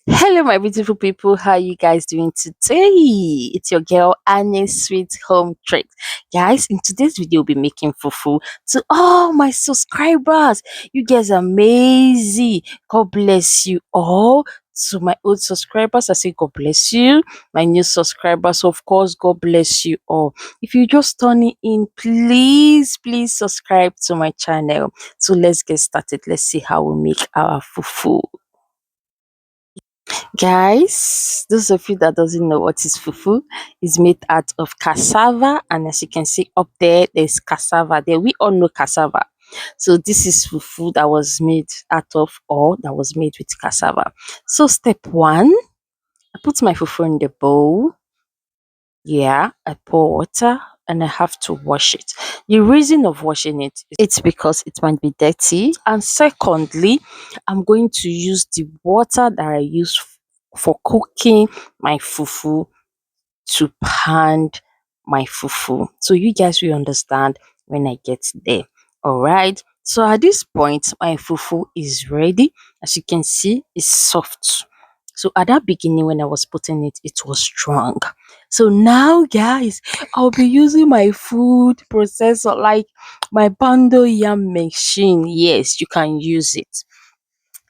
Hello, my beautiful people. How you guys doing today? It's your girl Annie's Sweet Home Tricks. Guys, in today's video, we'll be making fufu to all my subscribers. You guys are amazing. God bless you all. To my old subscribers, I say God bless you. My new subscribers, of course, God bless you all. If you just turning in, please subscribe to my channel. So let's get started. Let's see how we make our fufu. Guys, those of you that doesn't know what is fufu, is made out of cassava, and as you can see up there, there's cassava there. We all know cassava. So this is fufu that was made out of, or that was made with cassava. So step one, I put my fufu in the bowl. Yeah, I pour water and I have to wash it. The reason of washing it's because it might be dirty. And secondly, I'm going to use the water that I use for cooking my fufu to pound my fufu. So you guys will understand when I get there. All right. So at this point, my fufu is ready. As you can see, it's soft. So at that beginning, when I was putting it, it was strong. So now, guys, I'll be using my food processor, like my Bando Yam machine. Yes, you can use it.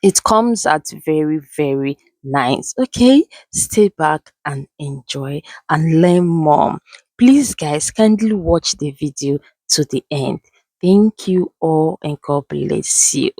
It comes at very nice. Okay, stay back and enjoy and learn more. Please, guys, kindly watch the video to the end. Thank you all and God bless you.